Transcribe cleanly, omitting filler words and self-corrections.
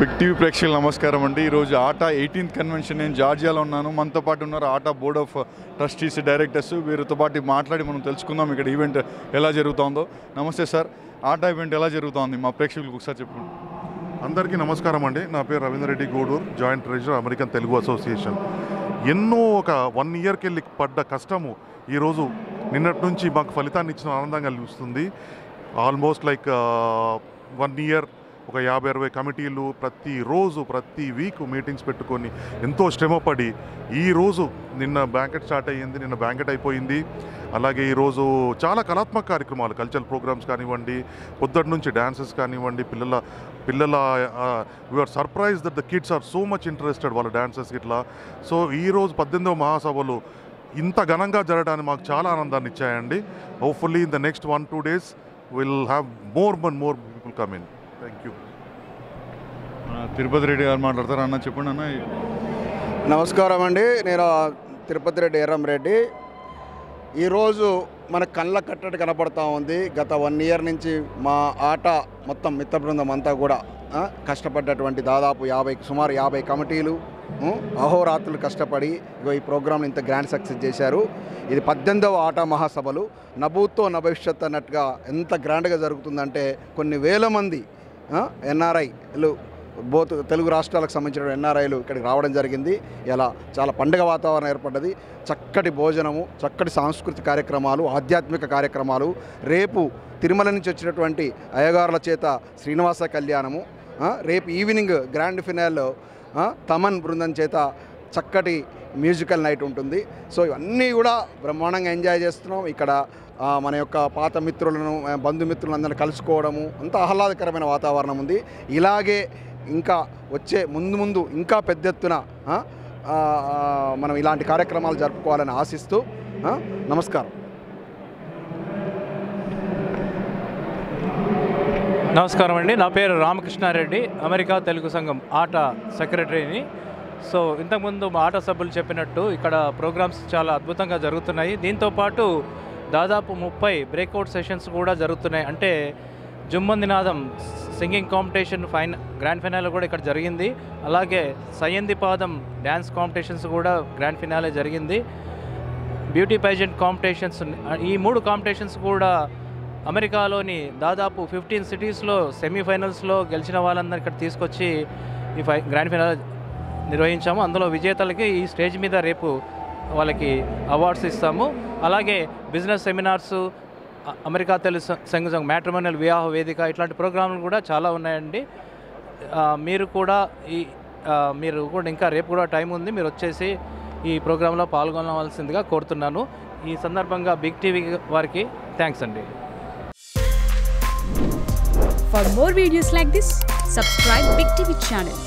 Big TV ప్రేక్షకులకు నమస్కారం అండి. ఈరోజు ఆటా 18th కన్వెన్షన్ నేను జార్జియాలో ఉన్నాను. మనతో పాటు ఉన్నారు ఆటా బోర్డ్ ఆఫ్ ట్రస్టీస్ డైరెక్టర్స్. వీరితో పాటు మాట్లాడి మనం తెలుసుకుందాం ఇక్కడ ఈవెంట్ ఎలా జరుగుతుందో. నమస్తే సార్, ఆటా ఈవెంట్ ఎలా జరుగుతుంది మా ప్రేక్షకులకు ఒకసారి చెప్పండి. అందరికీ నమస్కారం అండి. నా పేరు Ravinder Reddy Gudur, joint treasurer American Telugu association. ఎన్నో ఒక 1 yearకి వెళ్ళి పడ్డ కష్టము ఈరోజు నిన్నటి నుంచి మాకు ఫలితాన్ని ఇచ్చిన ఆనందంగా కలుగుతుంది. ఆల్మోస్ట్ లైక్ 1 year ఒక 50-60 కమిటీలు ప్రతిరోజు ప్రతి వీక్ మీటింగ్స్ పెట్టుకొని ఎంతో శ్రమపడి ఈరోజు నిన్న బ్యాంకెట్ స్టార్ట్ అయ్యింది, నిన్న బ్యాంకెట్ అయిపోయింది. అలాగే ఈరోజు చాలా కళాత్మక కార్యక్రమాలు, కల్చరల్ ప్రోగ్రామ్స్ కానివ్వండి, పొద్దుటి నుంచి డ్యాన్సెస్ కానివ్వండి, పిల్లల we are surprise that the kids are so much interested వాళ్ళ డాన్సెస్ ఇట్లా. సో ఈరోజు 18వ మహాసభలు ఇంత ఘనంగా జరగడానికి మాకు చాలా ఆనందాన్ని ఇచ్చాయండి. Hopefully in the next 1-2 days will have more people come in. Thank you. Tirupati Reddy garu మాట్లాడతారు. అన్న చెప్పండి అన్న. నమస్కారం అండి, నేను తిరుపతి రెడ్డి ఎర్రంరెడ్డి. ఈరోజు మన కళ్ళ కట్టడి కనపడుతూ ఉంది. గత 1 year నుంచి మా ఆట మొత్తం మిత్ర బృందం అంతా కూడా కష్టపడ్డటువంటి దాదాపు సుమారు 50 కమిటీలు అహోరాత్రులు కష్టపడి ఈ ప్రోగ్రాంని ఇంత గ్రాండ్ సక్సెస్ చేశారు. ఇది 18వ ఆటా మహాసభలు. నభూతో నభవిష్యత్ అన్నట్టుగా ఎంత గ్రాండ్గా జరుగుతుందంటే కొన్ని వేల మంది ఎన్ఆర్ఐలు బోత్ తెలుగు రాష్ట్రాలకు సంబంధించిన ఎన్ఆర్ఐలు ఇక్కడికి రావడం జరిగింది. ఇలా చాలా పండుగ వాతావరణం ఏర్పడ్డది. చక్కటి భోజనము, చక్కటి సాంస్కృతిక కార్యక్రమాలు, ఆధ్యాత్మిక కార్యక్రమాలు. రేపు తిరుమల నుంచి వచ్చినటువంటి అయ్యగారుల చేత శ్రీనివాస కళ్యాణము, రేపు ఈవినింగ్ గ్రాండ్ ఫినాల్లో తమన్ బృందం చేత చక్కటి మ్యూజికల్ నైట్ ఉంటుంది. సో ఇవన్నీ కూడా బ్రహ్మాండంగా ఎంజాయ్ చేస్తున్నాం. ఇక్కడ మన యొక్క పాత మిత్రులను, బంధుమిత్రులందరినీ కలుసుకోవడము అంత ఆహ్లాదకరమైన వాతావరణం ఉంది. ఇలాగే ఇంకా వచ్చే ముందు ఇంకా పెద్ద ఎత్తున మనం ఇలాంటి కార్యక్రమాలు జరుపుకోవాలని ఆశిస్తూ నమస్కారం. నమస్కారం అండి, నా పేరు రామకృష్ణారెడ్డి, అమెరికా తెలుగు సంఘం ఆటా సెక్రటరీని. సో ఇంతకుముందు మా ఆటా సభ్యులు చెప్పినట్టు ఇక్కడ ప్రోగ్రామ్స్ చాలా అద్భుతంగా జరుగుతున్నాయి. దీంతోపాటు దాదాపు 30 బ్రేక్అవుట్ సెషన్స్ కూడా జరుగుతున్నాయి. అంటే జుమ్మందినాదం సింగింగ్ కాంపిటీషన్ గ్రాండ్ ఫినాలే కూడా ఇక్కడ జరిగింది. అలాగే సయ్యంది పాదం డ్యాన్స్ కాంపిటీషన్స్ కూడా గ్రాండ్ ఫినాలే జరిగింది. బ్యూటీ పేజెంట్ కాంపిటీషన్స్, ఈ 3 కాంపిటీషన్స్ కూడా అమెరికాలోని దాదాపు 15 సిటీస్లో సెమీఫైనల్స్లో గెలిచిన వాళ్ళందరూ ఇక్కడ తీసుకొచ్చి ఈ గ్రాండ్ ఫినాలే నిర్వహించాము. అందులో విజేతలకి ఈ స్టేజ్ మీద రేపు వాళ్ళకి అవార్డ్స్ ఇస్తాము. అలాగే బిజినెస్ సెమినార్సు, అమెరికా తెలుగు సంఘం మ్యాట్రిమోనియల్ వివాహ వేదిక, ఇట్లాంటి ప్రోగ్రాంలు కూడా చాలా ఉన్నాయండి. మీరు కూడా ఇంకా రేపు కూడా టైం ఉంది, మీరు వచ్చేసి ఈ ప్రోగ్రాంలో పాల్గొనవలసిందిగా కోరుతున్నాను. ఈ సందర్భంగా బిగ్ టీవీ వారికి థ్యాంక్స్ అండి. For more videos like this, subscribe Big TV channel.